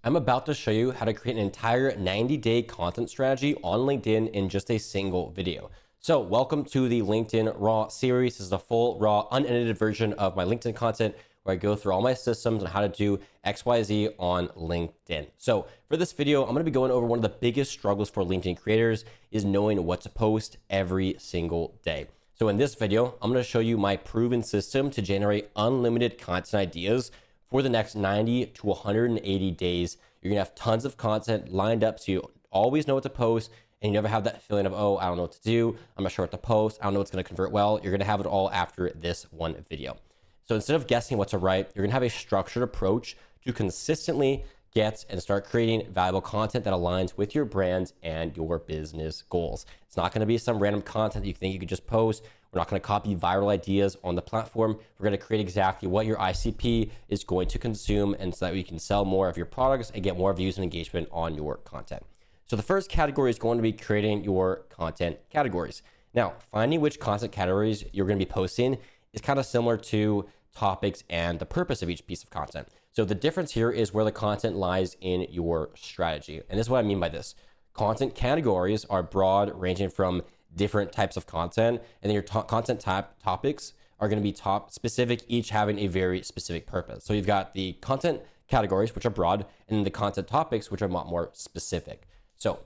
I'm about to show you how to create an entire 90-day content strategy on LinkedIn in just a single video. So welcome to the LinkedIn Raw series. This is a full, raw, unedited version of my LinkedIn content where I go through all my systems and how to do XYZ on LinkedIn. So for this video, I'm gonna be going over one of the biggest struggles for LinkedIn creators is knowing what to post every single day. So in this video, I'm gonna show you my proven system to generate unlimited content ideas for the next 90 to 180 days. You're gonna have tons of content lined up so you always know what to post and you never have that feeling of, oh, I don't know what to do. I'm not sure what to post. I don't know what's gonna convert well. You're gonna have it all after this one video. So instead of guessing what to write, you're gonna have a structured approach to consistently get and start creating valuable content that aligns with your brand and your business goals. It's not gonna be some random content that you think you could just post. We're not gonna copy viral ideas on the platform. We're gonna create exactly what your ICP is going to consume and so that we can sell more of your products and get more views and engagement on your content. So the first category is going to be creating your content categories. Now, finding which content categories you're gonna be posting is kind of similar to topics and the purpose of each piece of content. So the difference here is where the content lies in your strategy. And this is what I mean by this. Content categories are broad, ranging from different types of content, and then your content topics are going to be top specific, each having a very specific purpose. So you've got the content categories, which are broad, and then the content topics, which are a lot more specific. So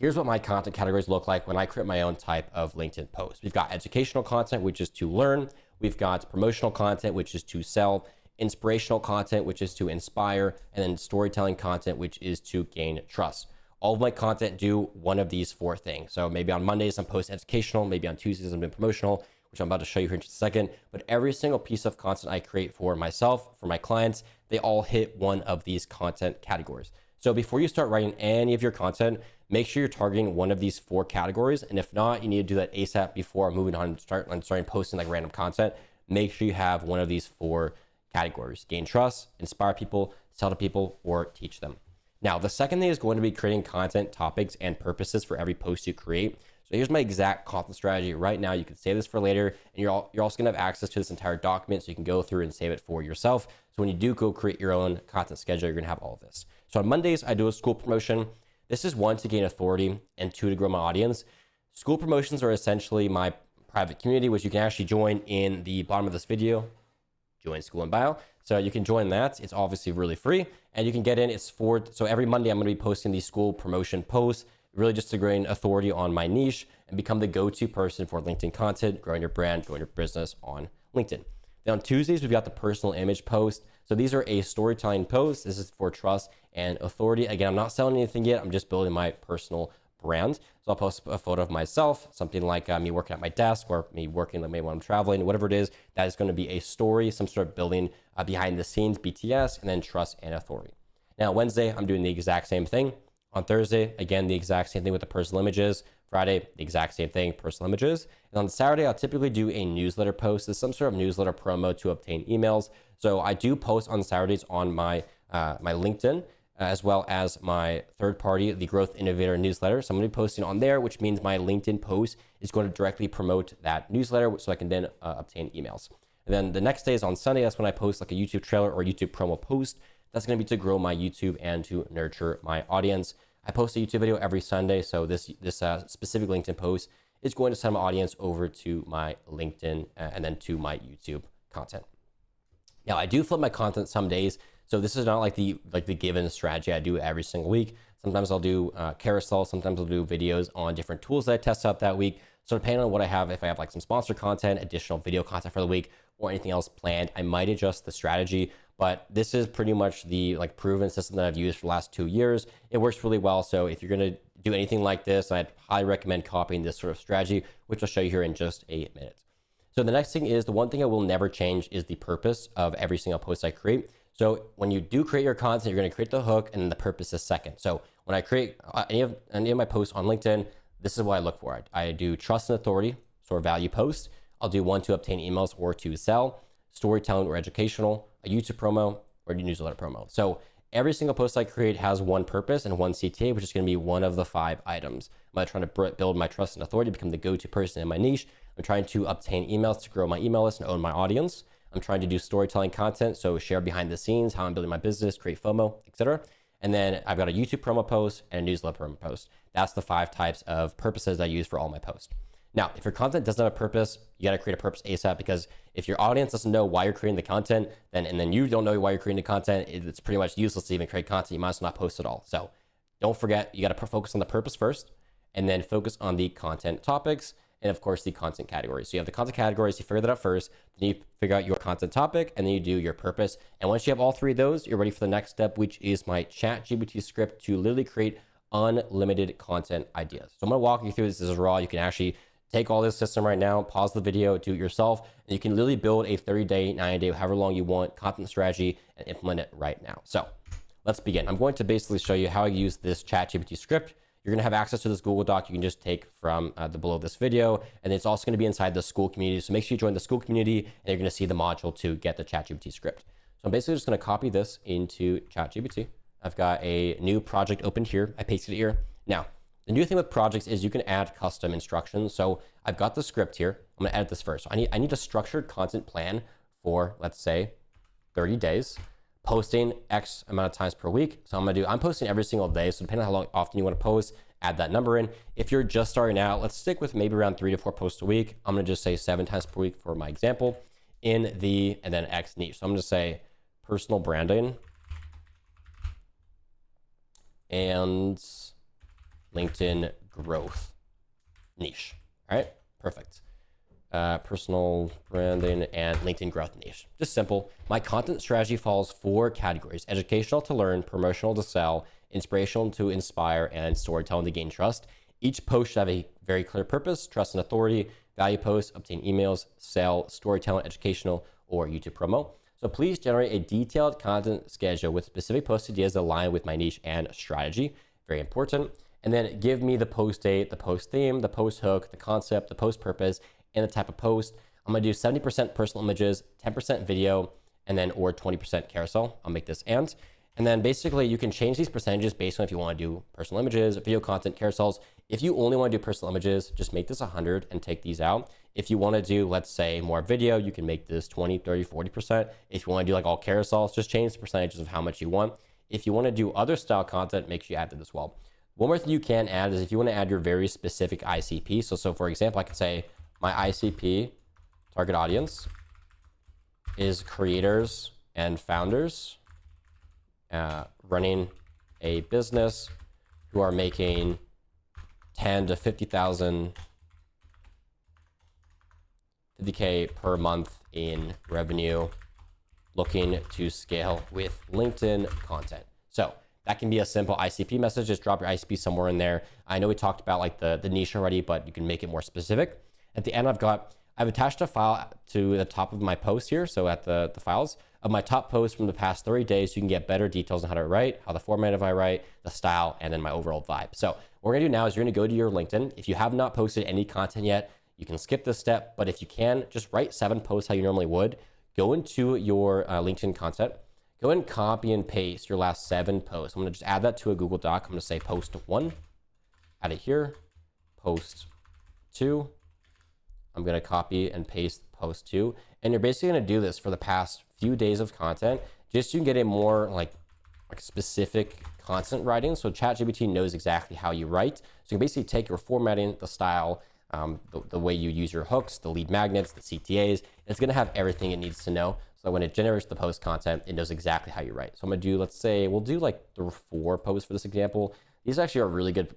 here's what my content categories look like when I create my own type of LinkedIn post. We've got educational content, which is to learn. We've got promotional content, which is to sell, inspirational content, which is to inspire, and then storytelling content, which is to gain trust. All of my content do one of these four things. So maybe on Mondays, I'm posting educational, maybe on Tuesdays, I'm doing promotional, which I'm about to show you here in just a second. But every single piece of content I create for myself, for my clients, they all hit one of these content categories. So before you start writing any of your content, make sure you're targeting one of these four categories. And if not, you need to do that ASAP before moving on and starting posting like random content. Make sure you have one of these four categories: gain trust, inspire people, sell to people, or teach them. Now, the second thing is going to be creating content topics and purposes for every post you create. So here's my exact content strategy right now. You can save this for later, and you're also gonna have access to this entire document so you can go through and save it for yourself. So when you do go create your own content schedule, you're gonna have all of this. So on Mondays, I do a school promotion. This is one, to gain authority, and two, to grow my audience. School promotions are essentially my private community, which you can actually join in the bottom of this video. Join School in Bio. So you can join that. It's obviously really free, and you can get in. It's for, so every Monday I'm going to be posting these school promotion posts, really just to gain authority on my niche and become the go-to person for LinkedIn content, growing your brand, growing your business on LinkedIn. Then on Tuesdays, we've got the personal image post. So these are a storytelling post. This is for trust and authority. Again, I'm not selling anything yet. I'm just building my personal brand. So I'll post a photo of myself, something like me working at my desk, or me working maybe when I'm traveling, whatever it is. That is going to be a story, some sort of building behind the scenes, BTS, and then trust and authority. Now, Wednesday, I'm doing the exact same thing. On Thursday, again, the exact same thing with the personal images. Friday, the exact same thing, personal images. And on Saturday, I'll typically do a newsletter post. It's some sort of newsletter promo to obtain emails. So I do post on Saturdays on my my LinkedIn, as well as my third party, the Growth Innovator newsletter. So I'm going to be posting on there, which means my LinkedIn post is going to directly promote that newsletter so I can then obtain emails. And then the next day is on Sunday. That's when I post like a YouTube trailer or YouTube promo post. That's going to be to grow my YouTube and to nurture my audience. I post a YouTube video every Sunday. So this specific LinkedIn post is going to send my audience over to my LinkedIn and then to my YouTube content. Now, I do flip my content some days. So this is not like the given strategy I do every single week. Sometimes I'll do carousel. Sometimes I'll do videos on different tools that I test out that week. So depending on what I have, if I have like some sponsor content, additional video content for the week, or anything else planned, I might adjust the strategy. But this is pretty much the proven system that I've used for the last 2 years. It works really well. So if you're gonna do anything like this, I'd highly recommend copying this sort of strategy, which I'll show you here in just a minute. So the next thing is, the one thing I will never change is the purpose of every single post I create. So when you do create your content, you're going to create the hook, and then the purpose is second. So when I create any of my posts on LinkedIn, this is what I look for. I do trust and authority, sort of value posts. I'll do one to obtain emails or to sell, storytelling or educational, a YouTube promo, or a newsletter promo. So every single post I create has one purpose and one CTA, which is going to be one of the 5 items. I'm trying to build my trust and authority, become the go-to person in my niche. I'm trying to obtain emails to grow my email list and own my audience. I'm trying to do storytelling content, so share behind the scenes, how I'm building my business, create FOMO, etc. And then I've got a YouTube promo post and a newsletter promo post. That's the 5 types of purposes I use for all my posts. Now, if your content doesn't have a purpose, you got to create a purpose ASAP, because if your audience doesn't know why you're creating the content, then you don't know why you're creating the content, it's pretty much useless to even create content. You might as well not post at all. So don't forget, you got to focus on the purpose first, and then focus on the content topics, and of course the content categories. So you have the content categories, you figure that out first, then you figure out your content topic, and then you do your purpose. And once you have all 3 of those, you're ready for the next step, which is my ChatGPT script to literally create unlimited content ideas. So I'm going to walk you through this. This is raw. You can actually take all this system right now, pause the video, do it yourself, and you can literally build a 30-day, 90-day, however long you want content strategy and implement it right now. So let's begin. I'm going to basically show you how I use this ChatGPT script. You're going to have access to this Google Doc you can just take from the below this video, and it's also going to be inside the school community. So make sure you join the school community, and you're going to see the module to get the ChatGPT script. So I'm basically just going to copy this into ChatGPT. I've got a new project opened here. I pasted it here. Now, the new thing with projects is you can add custom instructions. So I've got the script here. I'm going to edit this first. So I need a structured content plan for, let's say, 30 days, posting X amount of times per week. So I'm posting every single day. So depending on how often you want to post, add that number in. If you're just starting out, let's stick with maybe around 3 to 4 posts a week. I'm going to just say 7 times per week for my example and then X niche. So I'm going to say personal branding and LinkedIn growth niche. All right, perfect. Personal branding and LinkedIn growth niche. Just simple. My content strategy follows 4 categories: educational to learn, promotional to sell, inspirational to inspire, and storytelling to gain trust. Each post should have a very clear purpose: trust and authority, value posts, obtain emails, sell, storytelling, educational, or YouTube promo. So please generate a detailed content schedule with specific post ideas that align with my niche and strategy. Very important. And then give me the post date, the post theme, the post hook, the concept, the post purpose, and the type of post. I'm gonna do 70% personal images, 10% video, and then or 20% carousel. I'll make this and then basically you can change these percentages based on if you wanna do personal images, video content, carousels. If you only wanna do personal images, just make this 100 and take these out. If you wanna do, let's say, more video, you can make this 20, 30, 40%. If you wanna do like all carousels, just change the percentages of how much you want. If you wanna do other style content, make sure you add that as well. One more thing you can add is if you want to add your very specific ICP. So for example, I could say my ICP target audience is creators and founders running a business who are making 10 to 50,000 50K per month in revenue, looking to scale with LinkedIn content. So that can be a simple ICP message. Just drop your ICP somewhere in there. I know we talked about like the niche already, but you can make it more specific. At the end, I've attached a file to the top of my post here. So at the files of my top posts from the past 30 days, you can get better details on how to write, how the format of I write, the style, and then my overall vibe. So what we're gonna do now is you're gonna go to your LinkedIn. If you have not posted any content yet, you can skip this step, but if you can, just write 7 posts how you normally would. Go into your LinkedIn content. Go ahead and copy and paste your last 7 posts. I'm gonna just add that to a Google Doc. I'm gonna say post 1, add it here, post 2. I'm gonna copy and paste post 2. And you're basically gonna do this for the past few days of content, just so you can get a more like specific content writing. So ChatGPT knows exactly how you write. So you can basically take your formatting, the style, the way you use your hooks, the lead magnets, the CTAs. It's gonna have everything it needs to know. So when it generates the post content, it knows exactly how you write. So I'm gonna do, let's say, we'll do like the 4 posts for this example. These actually are really good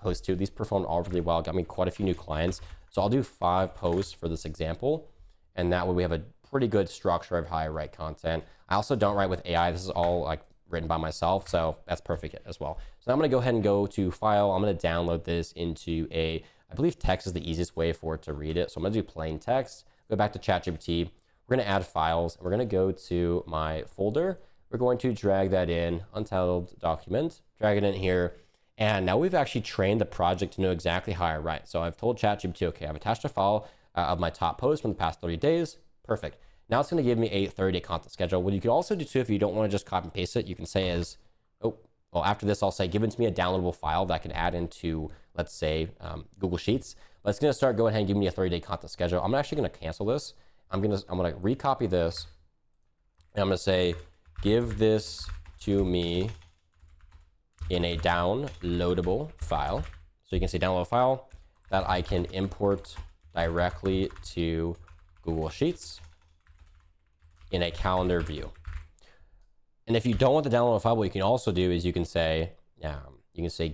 posts too. These performed all really well, got me quite a few new clients. So I'll do 5 posts for this example. And that way we have a pretty good structure of how I write content. I also don't write with AI. This is all like written by myself. So that's perfect as well. So now I'm gonna go ahead and go to file. I'm gonna download this into I believe text is the easiest way for it to read it. So I'm gonna do plain text, go back to ChatGPT. We're gonna add files, and we're gonna go to my folder. We're going to drag that in, untitled document, drag it in here. And now we've actually trained the project to know exactly how I write. So I've told ChatGPT, okay, I've attached a file of my top posts from the past 30 days. Perfect. Now it's gonna give me a 30-day content schedule. What you could also do too, if you don't wanna just copy and paste it, you can say after this, I'll say, give it to me a downloadable file that I can add into, let's say, Google Sheets. But it's gonna start going ahead and giving me a 30-day content schedule. I'm actually gonna cancel this. I'm gonna recopy this, and I'm gonna say, give this to me in a downloadable file. So you can see download file that I can import directly to Google Sheets in a calendar view. And if you don't want the download file, what you can also do is you can say,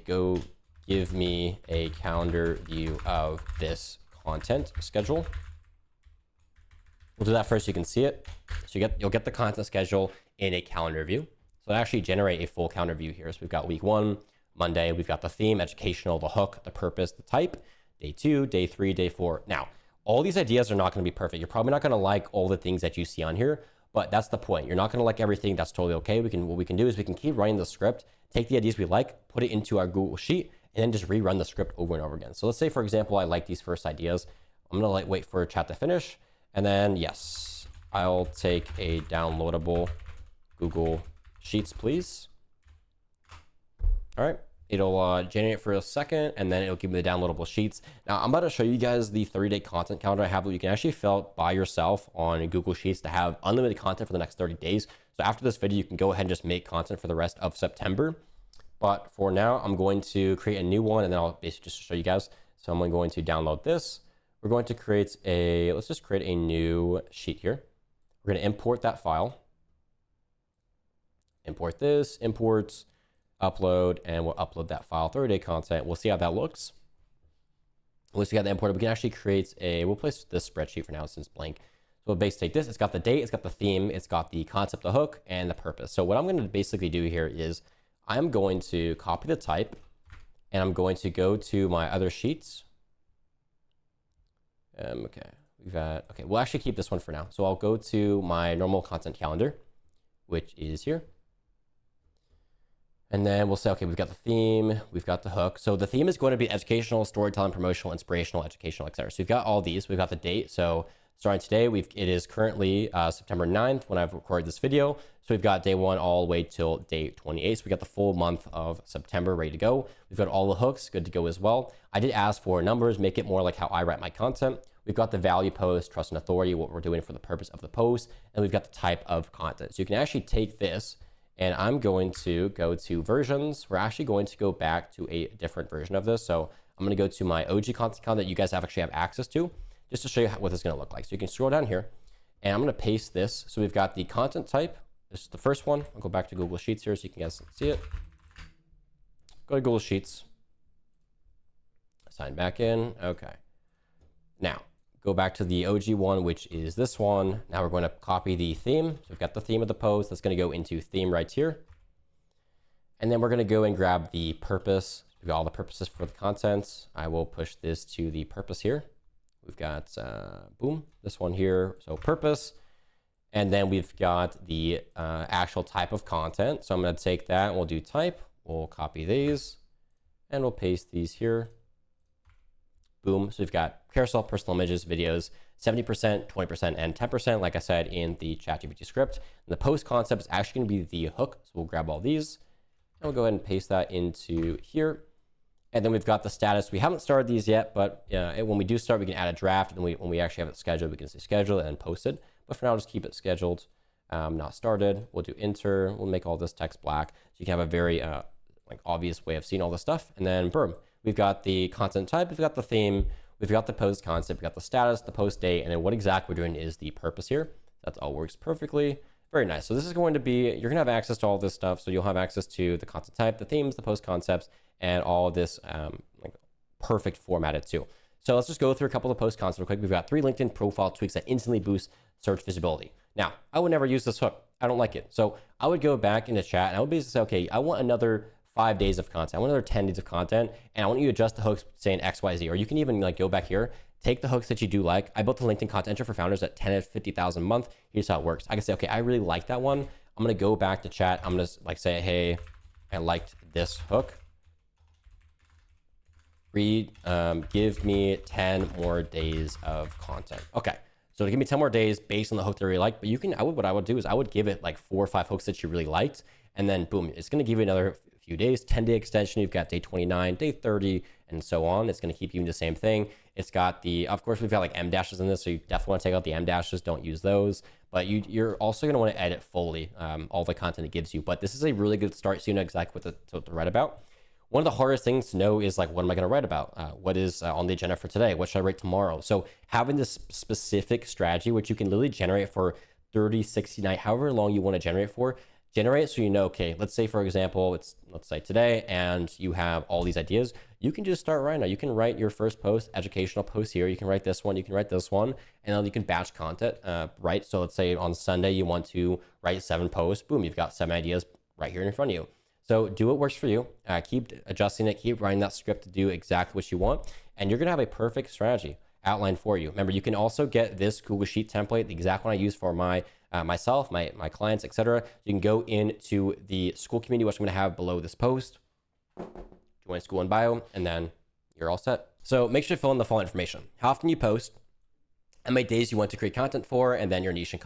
go give me a calendar view of this content schedule. We'll do that first so you can see it. So you'll get the content schedule in a calendar view. So actually generate a full calendar view here. So we've got week 1, Monday, we've got the theme, educational, the hook, the purpose, the type, day 2, day 3, day 4. Now, all these ideas are not going to be perfect. You're probably not going to like all the things that you see on here, but that's the point. You're not going to like everything. That's totally okay. What we can do is we can keep running the script, take the ideas we like, put it into our Google Sheet, and then just rerun the script over and over again. So let's say, for example, I like these first ideas. I'm going to wait for chat to finish. And then, yes, I'll take a downloadable Google Sheets, please. All right. It'll generate for a second, and then it'll give me the downloadable sheets. Now, I'm about to show you guys the 30-day content calendar I have that you can actually fill out by yourself on Google Sheets to have unlimited content for the next 30 days. So after this video, you can go ahead and just make content for the rest of September. But for now, I'm going to create a new one, and then I'll basically just show you guys. So I'm going to download this. We're going to create let's just create a new sheet here. We're going to import that file. Import this, import, upload, and we'll upload that file, 30-day content. We'll see how that looks. Once we got that imported, we can actually create we'll place this spreadsheet for now since blank. So we'll basically take this, it's got the date, it's got the theme, it's got the concept, the hook, and the purpose. So what I'm going to basically do here is I'm going to copy the type, and I'm going to go to my other sheets. Okay, we'll actually keep this one for now. So I'll go to my normal content calendar, which is here. And then we'll say, okay, we've got the theme, we've got the hook. So the theme is going to be educational, storytelling, promotional, inspirational, educational, etc. So we've got all these. We've got the date. So starting today, it is currently September 9th when I've recorded this video. So we've got day 1 all the way till day 28. So we got the full month of September ready to go. We've got all the hooks good to go as well. I did ask for numbers, make it more like how I write my content. We've got the value post, trust and authority, what we're doing for the purpose of the post, and we've got the type of content. So you can actually take this, and I'm going to go to versions. We're actually going to go back to a different version of this. So I'm going to go to my OG content calendar that you guys actually have access to, just to show you what this is going to look like. So you can scroll down here, and I'm going to paste this. So we've got the content type. This is the first one. I'll go back to Google Sheets here so you can guys see it. Go to Google Sheets. Sign back in. Okay. Now, go back to the OG one, which is this one. Now we're going to copy the theme. So we've got the theme of the post. That's going to go into theme right here. And then we're going to go and grab the purpose. We've got all the purposes for the content. I will push this to the purpose here. We've got, boom, this one here. So purpose. And then we've got the actual type of content. So I'm going to take that and we'll do type. We'll copy these and we'll paste these here. Boom. So we've got carousel, personal images, videos, 70%, 20%, and 10%, like I said in the ChatGPT script. And the post concept is actually going to be the hook. So we'll grab all these and we'll go ahead and paste that into here. And then we've got the status. We haven't started these yet, but when we do start, we can add a draft. And then when we actually have it scheduled, we can say schedule and post it. But for now, just keep it scheduled, not started. We'll do enter. We'll make all this text black. So you can have a very obvious way of seeing all this stuff. And then boom. We've got the content type, we've got the theme, we've got the post concept, we've got the status, the post date, and then what exactly we're doing is the purpose here. That all works perfectly. Very nice. So this is going to be, you're going to have access to all this stuff. So you'll have access to the content type, the themes, the post concepts, and all of this perfect formatted too. So let's just go through a couple of post concepts real quick. We've got 3 LinkedIn profile tweaks that instantly boost search visibility. Now, I would never use this hook. I don't like it. So I would go back into chat and I would basically say, okay, I want another 5 days of content. I want another 10 days of content, and I want you to adjust the hooks saying X, Y, Z. Or you can even go back here, take the hooks that you do like. I built the LinkedIn content for founders at 10 to 50,000 a month. Here's how it works. I can say, okay, I really like that one. I'm gonna go back to chat. I'm gonna say, hey, I liked this hook. Give me 10 more days of content. Okay. So to give me 10 more days based on the hook that I really like, but what I would do is I would give it 4 or 5 hooks that you really liked, and then boom, it's going to give you another few days. 10-day extension, you've got day 29, day 30, and so on. It's going to keep you in the same thing. It's got the, of course, we've got like M dashes in this, so you definitely want to take out the M dashes. Don't use those. But you're also going to want to edit fully all the content it gives you. But this is a really good start, so you know exactly what to write about. One of the hardest things to know is like, what am I going to write about? What is on the agenda for today? What should I write tomorrow? So having this specific strategy, which you can literally generate for 30, 60, 90, however long you want to generate for, generate it so you know, okay, let's say, for example, let's say today, and you have all these ideas. You can just start right now. You can write your first post, educational post here. You can write this one. You can write this one, and then you can batch content, right? So let's say on Sunday, you want to write 7 posts. Boom, you've got 7 ideas right here in front of you. So do what works for you. Keep adjusting it. Keep writing that script to do exactly what you want. And you're going to have a perfect strategy outlined for you. Remember, you can also get this Google Sheet template, the exact one I use for my myself, my clients, etc. You can go into the school community, which I'm going to have below this post. Join school in bio, and then you're all set. So make sure to fill in the following information: how often you post, how many days you want to create content for, and then your niche and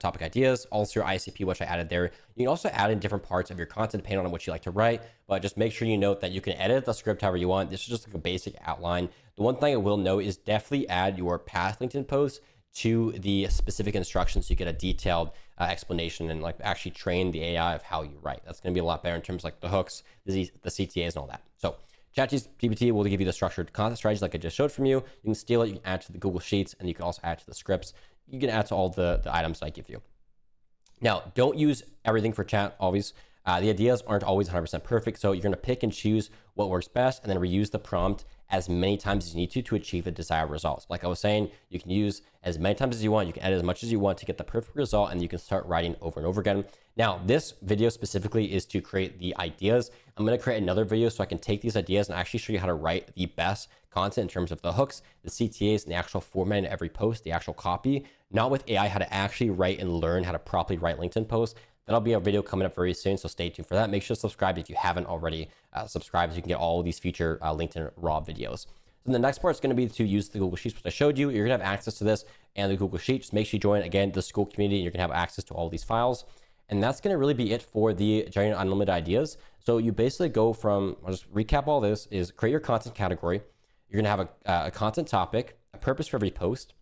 topic ideas. Also your ICP, which I added there. You can also add in different parts of your content depending on what you like to write, but just make sure you note that you can edit the script however you want. This is just like a basic outline. The one thing I will note is definitely add your past LinkedIn posts to the specific instructions so you get a detailed explanation and like actually train the AI of how you write. That's going to be a lot better in terms of like the hooks, the CTAs and all that. So ChatGPT will give you the structured content strategies like I just showed from you. You can steal it, you can add to the Google Sheets, and you can also add to the scripts. You can add to all the items that I give you. Now, don't use everything for chat, always. The ideas aren't always 100% perfect, so you're going to pick and choose what works best and then reuse the prompt as many times as you need to achieve the desired results. Like I was saying, you can use as many times as you want, you can edit as much as you want to get the perfect result, and you can start writing over and over again. Now, this video specifically is to create the ideas. I'm going to create another video so I can take these ideas and actually show you how to write the best content in terms of the hooks, the CTAs, and the actual format in every post, the actual copy, not with AI, how to actually write and learn how to properly write LinkedIn posts. That'll be a video coming up very soon, so stay tuned for that. Make sure to subscribe if you haven't already subscribed so you can get all of these future LinkedIn Raw videos. So the next part is going to be to use the Google Sheets, which I showed you. You're going to have access to this and the Google Sheets. Just make sure you join, again, the school community. You're going to have access to all these files. And that's going to really be it for the generating unlimited ideas. So you basically go from, I'll just recap all this, is create your content category. You're going to have a content topic, a purpose for every post.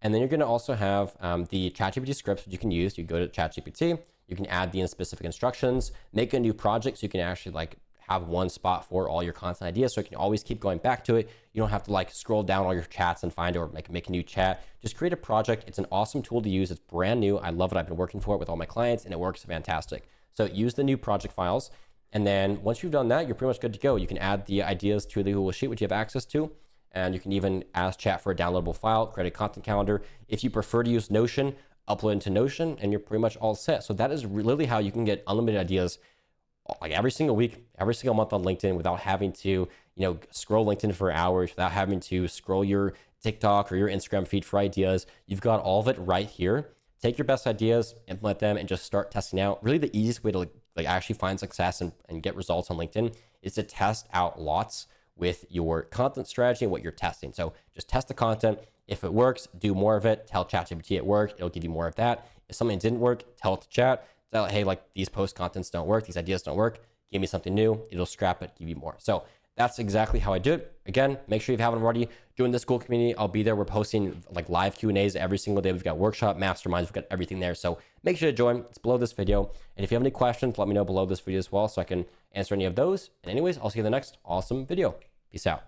And then you're going to also have the ChatGPT scripts, which you can use. You go to ChatGPT. You can add the specific instructions, make a new project so you can actually like have one spot for all your content ideas, so you can always keep going back to it. You don't have to like scroll down all your chats and find it, or make a new chat. Just create a project. It's an awesome tool to use. It's brand new. I love it. I've been working for it with all my clients and it works fantastic. So use the new project files. And then once you've done that, you're pretty much good to go. You can add the ideas to the Google Sheet, which you have access to. And you can even ask chat for a downloadable file, create a content calendar. If you prefer to use Notion, upload into Notion, and you're pretty much all set. So that is really how you can get unlimited ideas like every single week, every single month on LinkedIn without having to, scroll LinkedIn for hours, without having to scroll your TikTok or your Instagram feed for ideas. You've got all of it right here. Take your best ideas, implement them, and just start testing out. Really the easiest way to like actually find success and get results on LinkedIn is to test out lots with your content strategy and what you're testing. So just test the content. If it works, do more of it. Tell ChatGPT it worked. It'll give you more of that. If something didn't work, tell it to chat. Tell it, hey, like these post contents don't work. These ideas don't work. Give me something new. It'll scrap it, give you more. So that's exactly how I do it. Again, make sure you haven't already joined the school community. I'll be there. We're posting like live Q&As every single day. We've got workshop, masterminds. We've got everything there. So make sure to join. It's below this video. And if you have any questions, let me know below this video as well so I can answer any of those. And anyways, I'll see you in the next awesome video. Peace out.